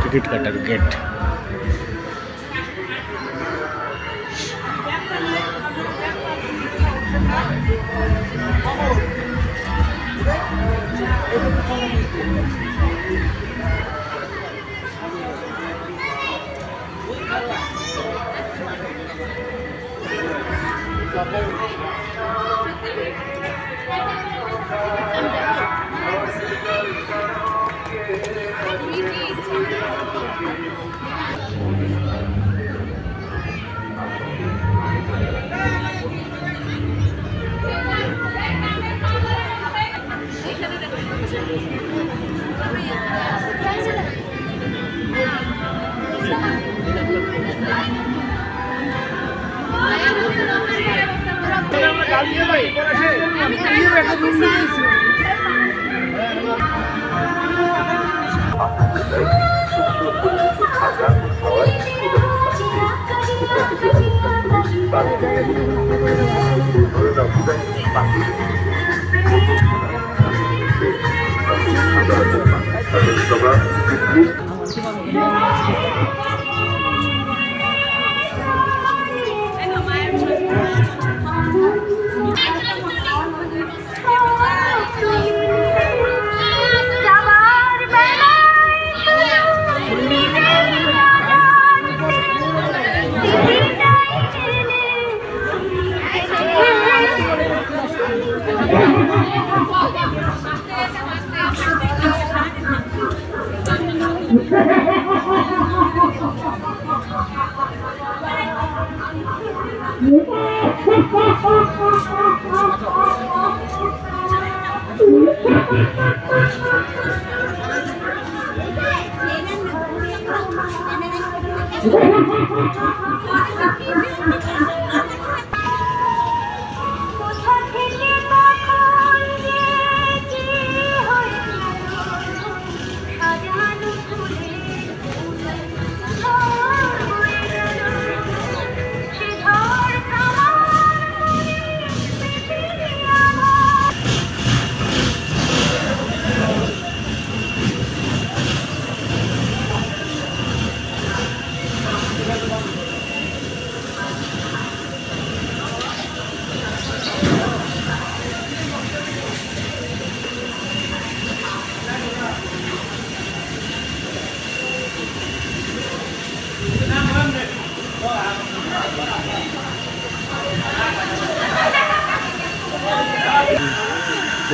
Ticket কাটার gate.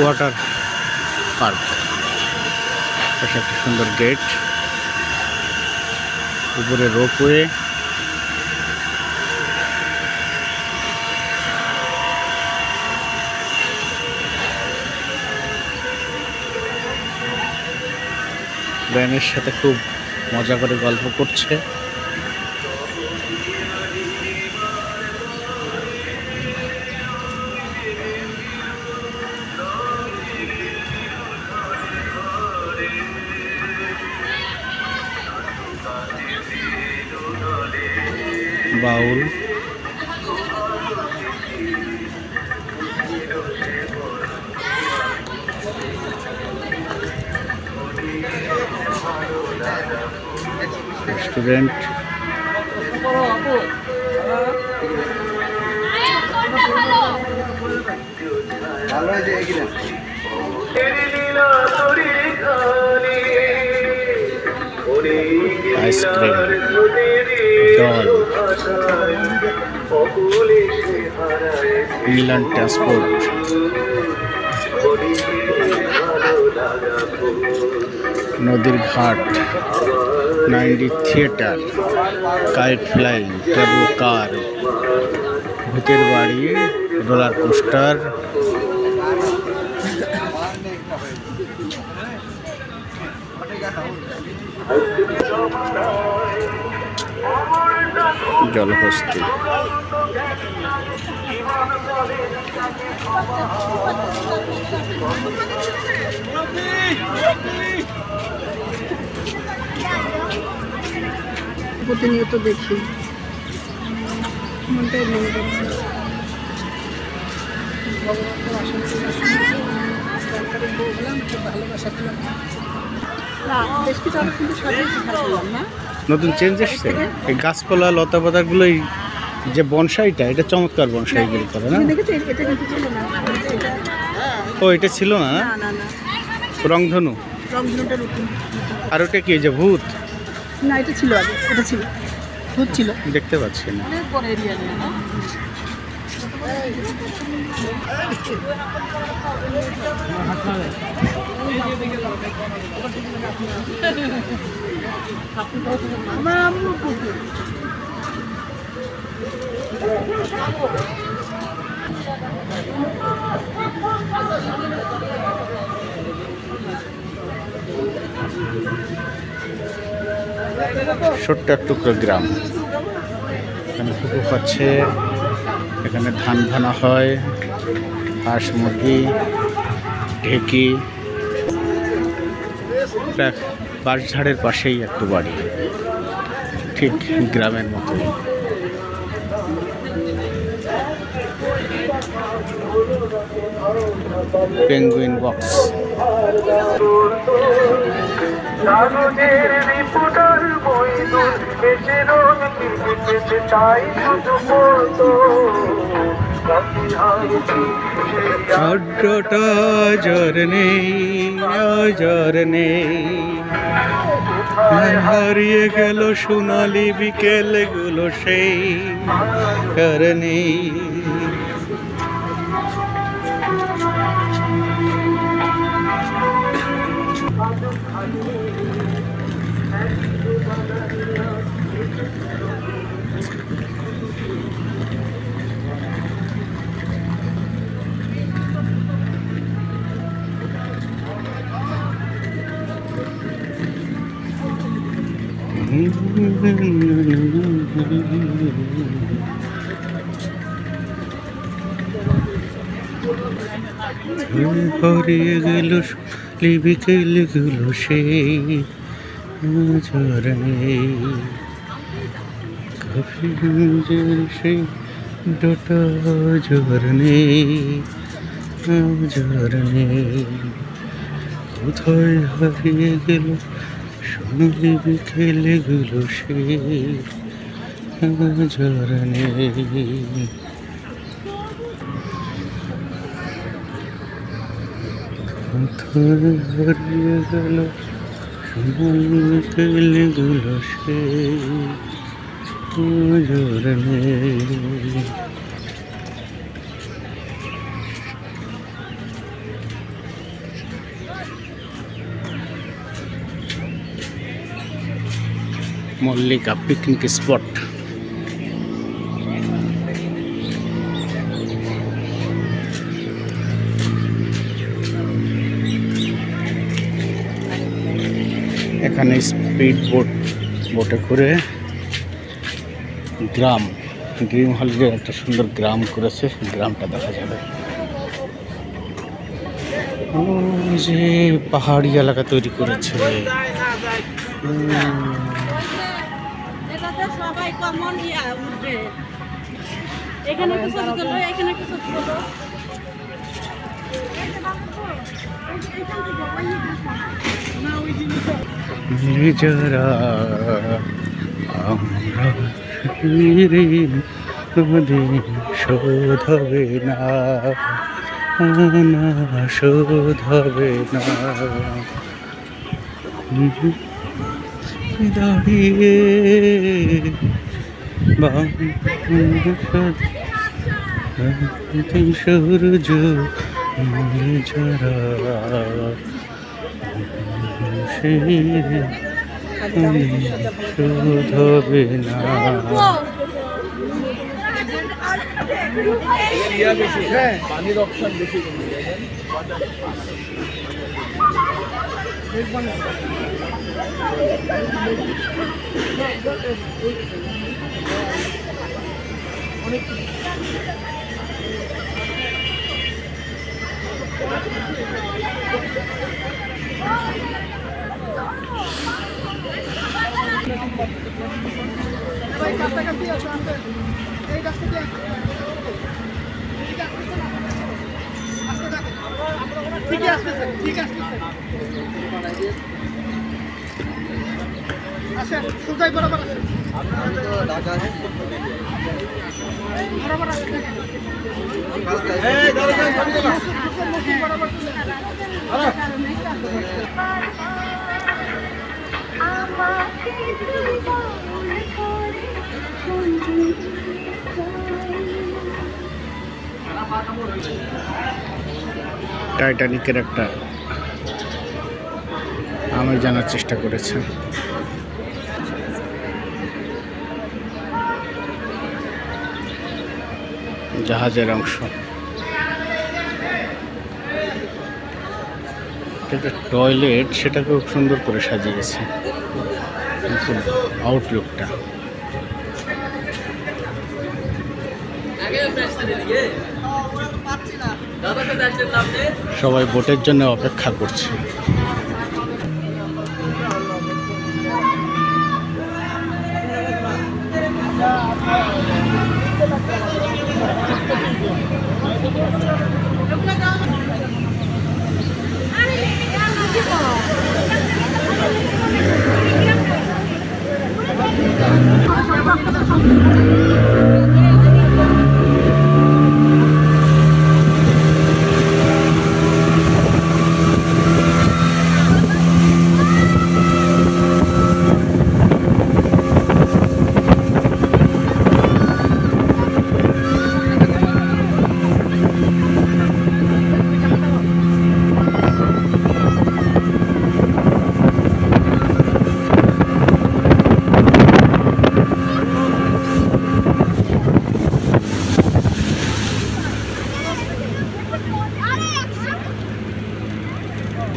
Water park, পাশে একটা সুন্দর গেট, উপরে রোপওয়ে, ব্যানের সাথে খুব মজা করে গল্প করছে। Baul restaurant, ice cream, doll, England transport, নদীর ঘাট, 90 theatre, kite flying, travel car, ভূতের বাড়ি, রোলার কোস্টার, জলহস্তি, প্রতিনিয়ত দেখি, মনটাই ভেঙে যাচ্ছে। ভগবানকে আসলে ভালোবাসা পেলাম। না বেশ কিছু অনেক কিন্তু সাজিয়েছি বললাম না। নতুন চেঞ্জ এসছে এই গাছপালা লতা পাতাগুলোই যে বনসাইটা এটা চমৎকার বনসাইগুলো করে না। তুমি দেখেছো এটা কিন্তু ছিল না এটা। ও এটা ছিল না না না না রংধনু। রংধনুটা নতুন। আর ওটা কি এই যে ভূত? না এটা ছিল আগে, এটা ছিল ভূত ছিল। দেখতে পাচ্ছি না। অনেক বড় এরিয়া নিয়ে না। আমার আম্মু পুকুর। ছোট্ট এক টুকরো গ্রাম, এখানে পুকুর আছে, এখানে ধান ভানা হয়, হাঁস মুরগি ঢেকি। বাঁশঝাড়ের পাশেই একটু বাড়ি, ঠিক গ্রামের মতো। Penguin box. আড্ডাটা জ্বর নেই, জ্বর নেই, হারিয়ে গেল সোনালি বিকেল গুলো সেই কারণে। হারিয়ে গেল বিকেল গুলো সেই ঝড় নেই, কফিজের সেই ডোটা ঝড় নেই, ঝড় নেই। কোথায় হারিয়ে গেল সোনালি বিকেল গুলো সেই ঝড় নেই। কোথায় হারিয়ে গেল সোনালি বিকেল গুলো সেই ঝড় নেই। Mallika picnic spot. এখানে স্পিড বোটে করে ড্রিম হলিডে একটা সুন্দর গ্রাম করেছে, গ্রামটা দেখা যাবে। যে পাহাড়ি এলাকা তৈরি করেছে। সবাই কমন উঠবে। এখানে একটু ছবি তোলো, এখানে একটু ছবি তোলো। যারা আমরা শোধ হবে না, শোধ হবে না। দাঁড়িয়ে সূর্য যারা শোধ হবে না। পানির অপশন বেশি। অনেক কাছাকাছি আছে আমাদের এই রাস্তা দিয়ে ঠিক আছে ঠিক আছে। আসেন সুজাই বরাবর আসেন বরাবর আসেন বরাবর টাইটানিকের একটা আমি জানার চেষ্টা করেছি। জাহাজের অংশ, একটা টয়লেট, সেটা খুব সুন্দর করে সাজিয়েছে আউটলুকটা। সবাই বোটের জন্য অপেক্ষা করছে।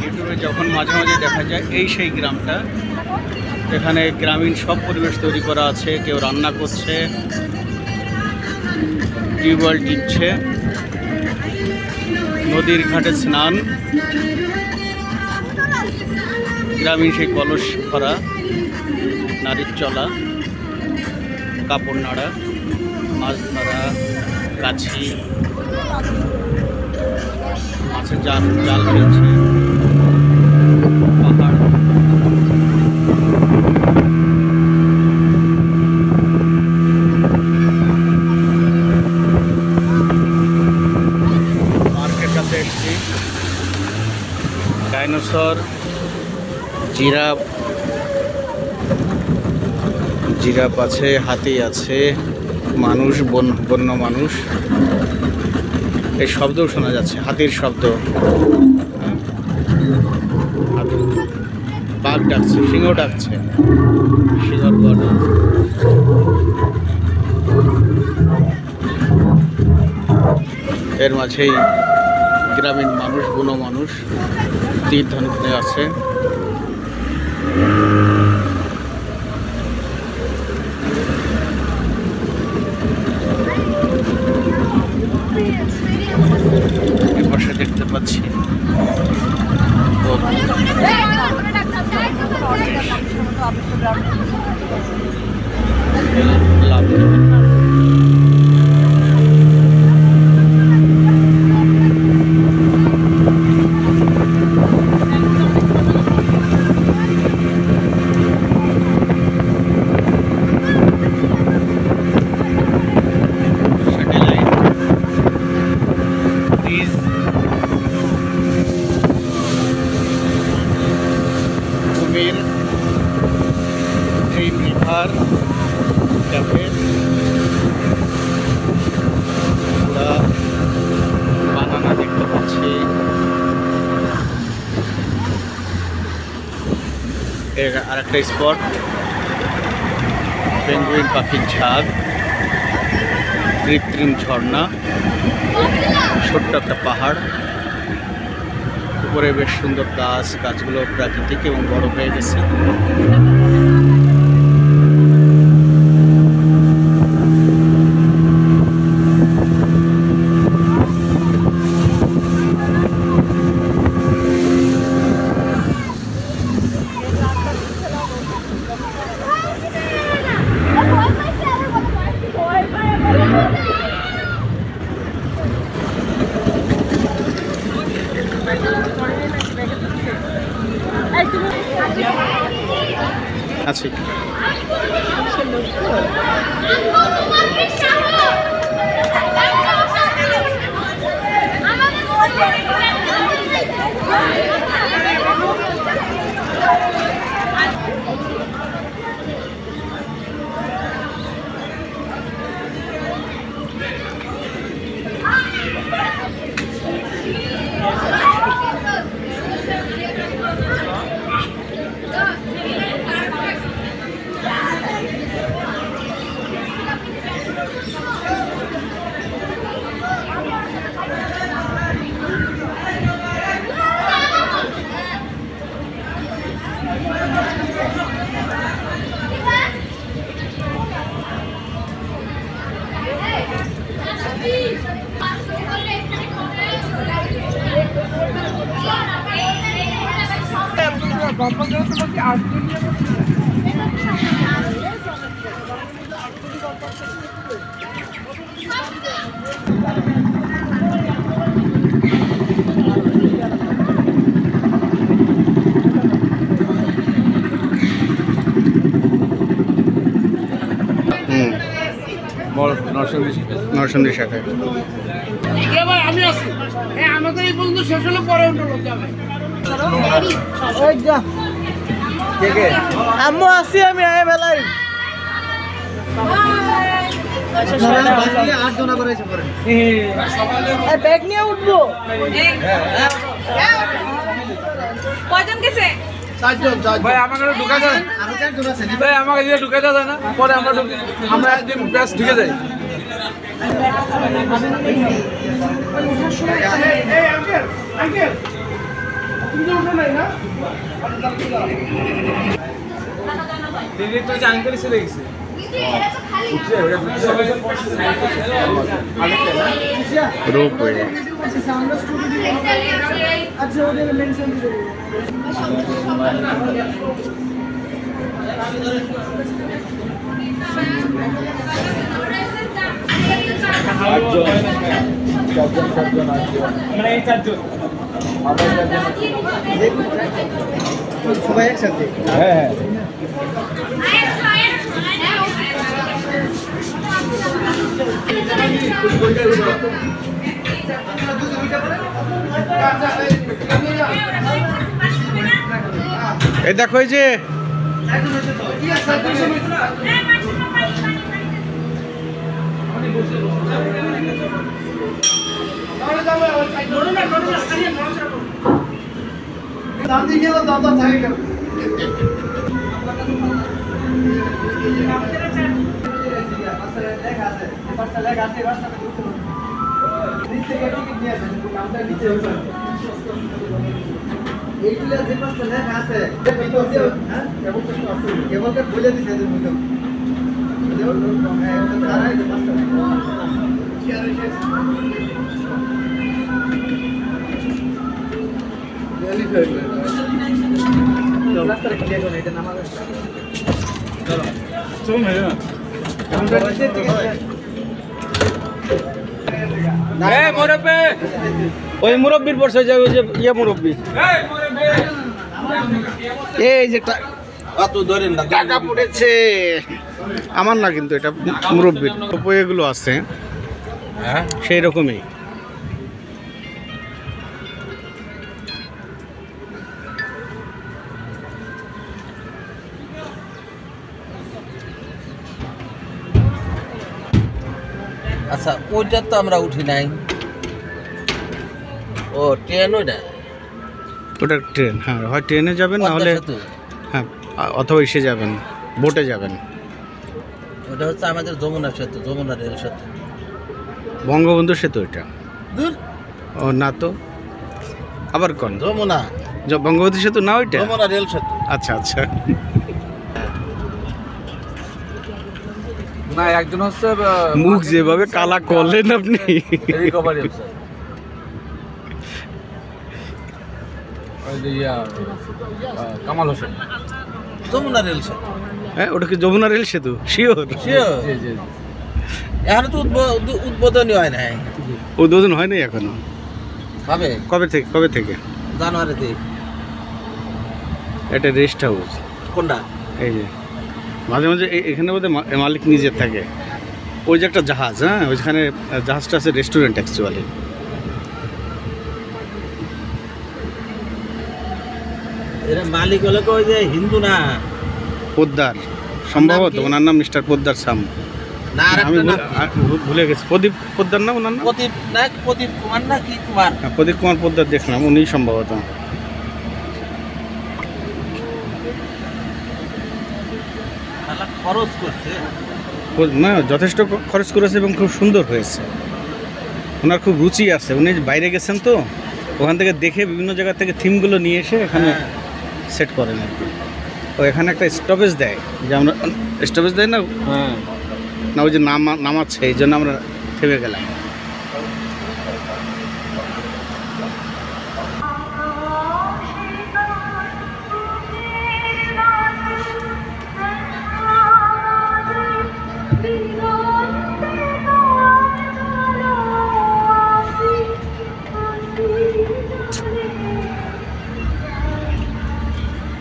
ইউটিউবে যখন মাঝে মাঝে দেখা যায় এই সেই গ্রামটা, এখানে গ্রামীণ সব পরিবেশ তৈরি করা আছে। কেউ রান্না করছে, টিউবওয়েল টিপছে, নদীর ঘাটে স্নান, গ্রামীণ সেই কলস ভরা, নারীর চলা, কাপড় নাড়া, মাছ ধরা, কাছি, মাছের জাল ফেলছে, পাহাড়, পার্কের কাছে এসেছি। ডাইনোসর, জিরাফ আছে, হাতি আছে, মানুষ, বন্য মানুষ, এই শব্দও শোনা যাচ্ছে, হাতির শব্দ। বাঘ ডাকছে, সিংহ ডাকছে, সিংহর গড়। এর মাঝেই গ্রামীণ মানুষ, বুনো মানুষ তীর ধনুক নিয়ে আছে। এর পাশে দেখতে পাচ্ছি লাভ রিভার ক্যাফে, বানানা দেখতে পাচ্ছি। এর আরেকটা স্পট, পেঙ্গুইন পাখির ঝাঁক, কৃত্রিম ঝর্ণা, ছোট্ট একটা পাহাড়, উপরে বেশ সুন্দর গাছগুলো প্রাকৃতিক এবং বড় হয়ে গেছে। আছি। নরসিংদী শাখায় আমি আছি আমাদের এই পর্যন্ত শেষ হলে পরে অন্য লোক যাবে আম্মু আছি আমি মেলায় ব্যাগ নিয়ে উঠবো কয়জন গেছে? ভাই আমাকে ঢুকা যায় ভাই আমাকে দিয়ে ঢুকে যায় না পরে আমরা একদিন ব্যাস ঢুকে যাই আঙ্কেল চলে গেছে রোপওয়ে সবাই একসাথে হ্যাঁ এই দেখো এই যে দাদি গেল দাদা থাকে গেল এইগুলা যে পাঁচটা লেখা আছে কেবলকে বলে দিছে যে বুঝো ওই মুরব্বীর পর যাবে ওই যে ইয়ে মুরব্বী এই যে টাকা পড়েছে আমার না কিন্তু এটা মুরব্বীর এগুলো আছে সেই রকমই আচ্ছা ওইটা তো আমরা উঠি নাই ও ট্রেন ওইটা ওটা ট্রেন হ্যাঁ হয় ট্রেনে যাবেন না হলে হ্যাঁ অথবা এসে যাবেন বোটে যাবেন ওটা হচ্ছে আমাদের যমুনা সেতু যমুনা রেল সেতু বঙ্গবন্ধু সেতু এটা দূর ও না তো আবার কোন যমুনা বঙ্গবন্ধু সেতু না ওইটা যমুনা রেল সেতু আচ্ছা আচ্ছা না একজন হচ্ছে মুখ যেভাবে কালা করলেন আপনি রিকভারি হচ্ছে ওই যে কামাল হোসেন যমুনা রেল সেতু হ্যাঁ ওটা কি যমুনা রেল সেতু শিওর জি জি এখন তো উদ্বোধনী হয় নাই উদ্বোধন হয়নি এখনো হবে কবে থেকে জানুয়ারিতে এটা রেস্ট হাউস কোনটা এই যে মাঝে মাঝে এখানে বোধহয় মালিক নিজের থাকে। ওই যে একটা জাহাজ, হ্যাঁ ওইখানে জাহাজটা আছে রেস্টুরেন্ট অ্যাকচুয়ালি। এরা মালিক হলে ওই যে হিন্দু না, পোদ্দার সম্ভবত, কি? ওনার নাম মিস্টার পোদ্দার সাম। না আর আমি একটা নাম ভুলে গেছি, প্রদীপ পোদ্দার নাম ওনার নাম। প্রদীপ না, প্রদীপ কুমার না কি কুমার? হ্যাঁ, প্রদীপ কুমার পোদ্দার দেখলাম, উনি সম্ভবত। শালা খরচ করছে। না যথেষ্ট খরচ করেছে এবং খুব সুন্দর হয়েছে। ওনার খুব রুচি আছে, উনি বাইরে গেছেন তো, ওখান থেকে দেখে বিভিন্ন জায়গা থেকে থিমগুলো নিয়ে এসে এখানে সেট করেন আর কি। ও এখানে একটা স্টপেজ দেয়, যে আমরা স্টপেজ দেয় না, হ্যাঁ না ওই যে নামাচ্ছে, এই জন্য আমরা থেমে গেলাম।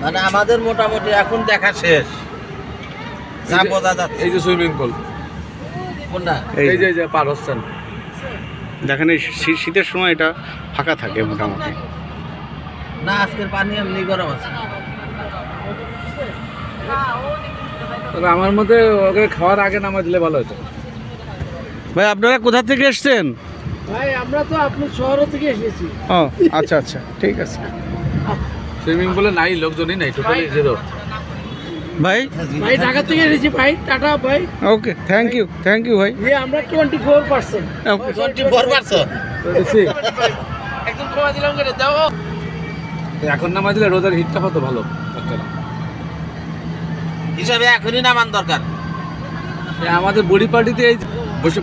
মানে আমাদের মোটামুটি এখন দেখা শেষ। যা বোঝা যাচ্ছে। এই যে সুইমিং পুল, কোনটা? এই যে পার হচ্ছেন। দেখেন এই শীতের সময় এটা ফাঁকা থাকে মোটামুটি। না আজকের পানি এমনি গরম আছে। তবে আমার মধ্যে ওকে খাওয়ার আগে নামা দিলে ভালো হতো। ভাই আপনারা কোথা থেকে এসছেন? ভাই আমরা তো আপনার শহর থেকে এসেছি। ও আচ্ছা আচ্ছা, ঠিক আছে। সুইমিং পুলে নাই, লোকজনই নাই, টোটালি জিরো। ভাই ভাই ঢাকা থেকে এসেছি ভাই, টাটা ভাই। ওকে, থ্যাংক ইউ ভাই। যে আমরা 24%। 24%। একদম কমা দিলাম করে যাও। এখন নামা দিলে রোদের হিটটা কত ভালো হিসাবে এখনই নামান দরকার। আমাদের বডি পার্টিতে এই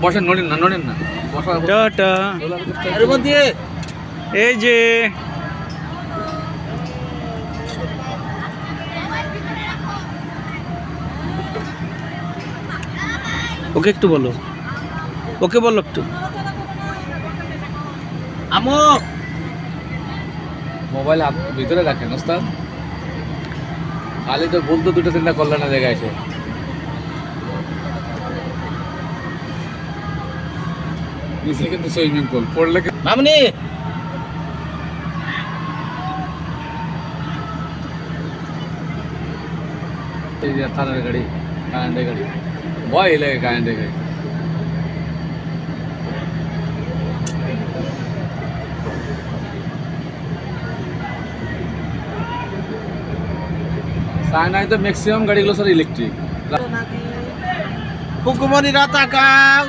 বসেন, নড়েন না বসা। টাটা। এর মধ্যে এই যে ওকে একটু বলো, ওকে বলো একটু। আমো মোবাইল ভিতরে রাখেন ওস্তাদ, খালি তো বলতো দুটো তিনটা কল্যাণের জায়গায় এসে। নিচে কিন্তু সুইমিং পুল, পড়লে মামনি এই যে থানার গাড়ি, কারেন্টের গাড়ি, ভয় লাগে কারেন্টের গাড়ি। চায়নায় তো ম্যাক্সিমাম গাড়িগুলো স্যার ইলেকট্রিক। হুকুমনিরা তাকাও।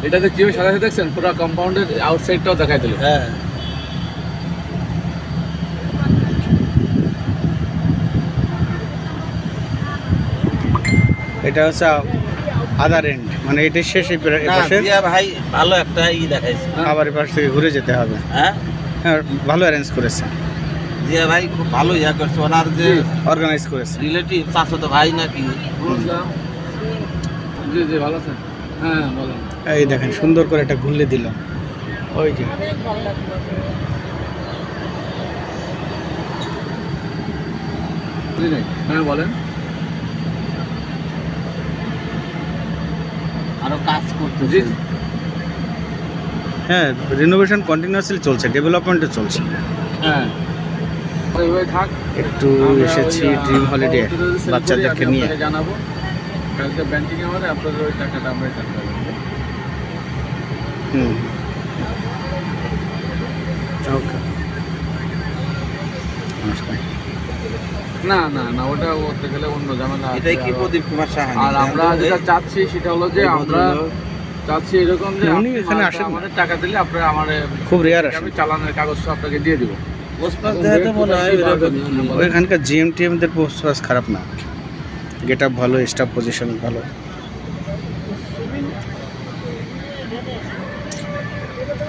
এটাতে কিভাবে সাজাতে দেখছেন, পুরো কম্পাউন্ডের আউটসাইডটাও দেখাই দিল। হ্যাঁ এটা হচ্ছে আদার এন্ড, মানে এটা শেষ। এই না পাশে জিয়া ভাই ভালো একটা দেখাইছে। আবার এই পাশ থেকে ঘুরে যেতে হবে। হ্যাঁ হ্যাঁ, ভালো অ্যারেঞ্জ করেছে, জিয়া ভাই খুব ভালো করছে। ওনার যে অর্গানাইজ করেছে। রিলেটিভ চাচাতো ভাই নাকি, জি জি ভালো আছেন। হ্যাঁ বলেন। এই দেখেন সুন্দর করে এটা ঘুরলে দিল। ওই যে হ্যাঁ বলেন। আরো কাজ করতে। জি হ্যাঁ, রিনোভেশন কন্টিনিউয়াসলি চলছে, ডেভেলপমেন্টে চলছে। হ্যাঁ ওইভাবে থাক। একটু এসেছি ড্রিম হলিডে বাচ্চাদেরকে নিয়ে। জানাবো কালকে ব্যাংকিং আমাদের আপনাদের ওই টাকাটা আমরা টাকা হুম, ওকে, নমস্কার। না না না, ওটা করতে গেলে অন্য ঝামেলা আছে। এটাই কি প্রদীপ কুমার সাহা? আর আমরা যেটা চাচ্ছি সেটা হলো যে আমরা চাচ্ছি এরকম যে উনি এখানে আসেন না। আমাদের টাকা দিলে আপনারা আমার খুব রেয়ার আসে। আমি চালানের কাগজ আপনাকে দিয়ে দিব। ওসমান দেখাতে মনে হয় এরকম। ওইখানকার জিএমটিএমদের পোস্ট খারাপ না, গেট আপ ভালো, স্টাফ পজিশন ভালো।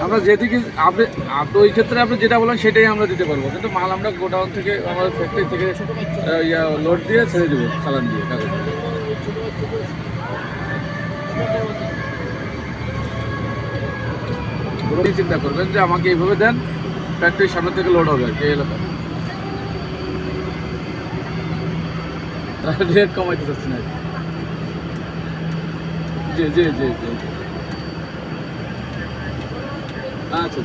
আমরা যেদিকে আপনি ওই ক্ষেত্রে আপনি যেটা বলেন সেটাই আমরা দিতে পারবো, কিন্তু মাল আমরা গোডাউন থেকে আমাদের ফ্যাক্টরি থেকে লোড দিয়ে ছেড়ে দেবো চালান দিয়ে কাগজ। চিন্তা করবেন যে আমাকে এইভাবে দেন, ফ্যাক্টরির সামনে থেকে লোড হবে আর কি, এই এলাকা রেট কমাইতে চাচ্ছি না। জি জি জি জি আচ্ছা।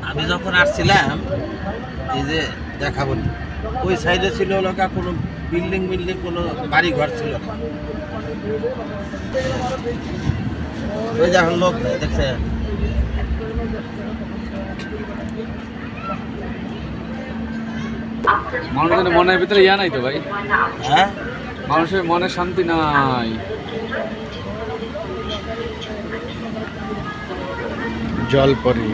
আমি যখন আসছিলাম এই যে দেখাবো না, ওই সাইডে ছিল লোকা কোনো বিল্ডিং কোনো বাড়ি ঘর ছিল না। ওই যে এখন লোক দেখছে মানুষের মনের ভিতরে ইয়া নাই তো ভাই, হ্যাঁ মানুষের মনে শান্তি নাই। জলপরি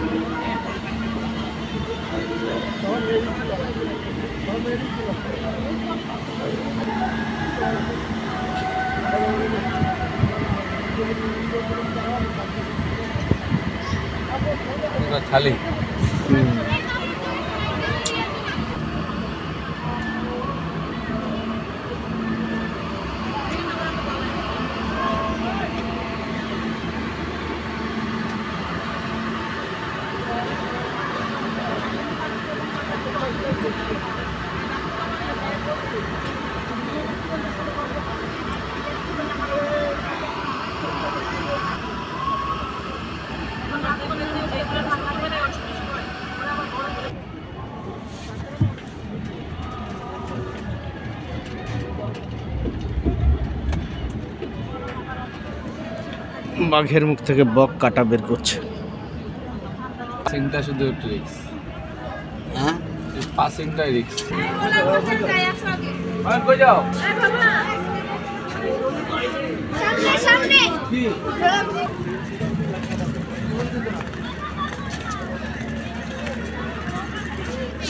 খালি বাঘের মুখ থেকে বক কাটা বের করছে। পাসিংটা শুধু একটু রিক্স, হ্যাঁ পাসিংটাই রিক্স।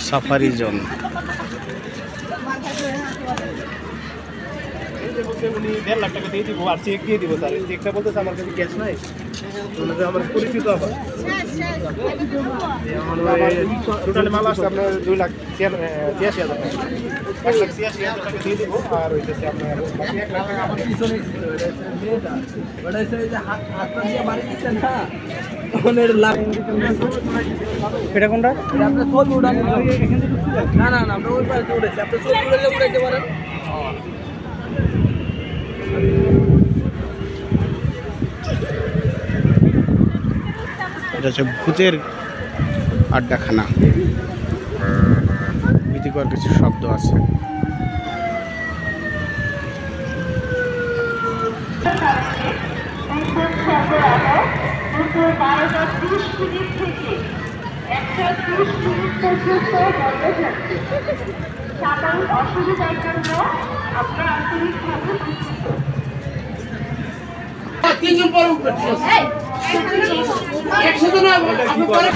সাফারি জোন উনি 1.5 লাখ টাকা দিয়ে দিব আর চেক দিয়ে দিব স্যার। চেকটা বলতেছে আমার কাছে ক্যাশ নাই, আমার পরিচিত আবার টোটালি মাল আসছে আপনার 2,86,000 টাকা, 1,86,000 টাকা দিয়ে দিব। আর হইতেছে আপনার এটা কোনটা? না না না, আমরা ওই পাশে উঠেছি, আপনি ছবি উঠালে উঠাইতে পারেন। এটা হচ্ছে ভূতের আড্ডাখানা, ভীতিকর কিছু শব্দ আছে। তিনজন পরে উঠবেন, একসাথে না, আপনি পরে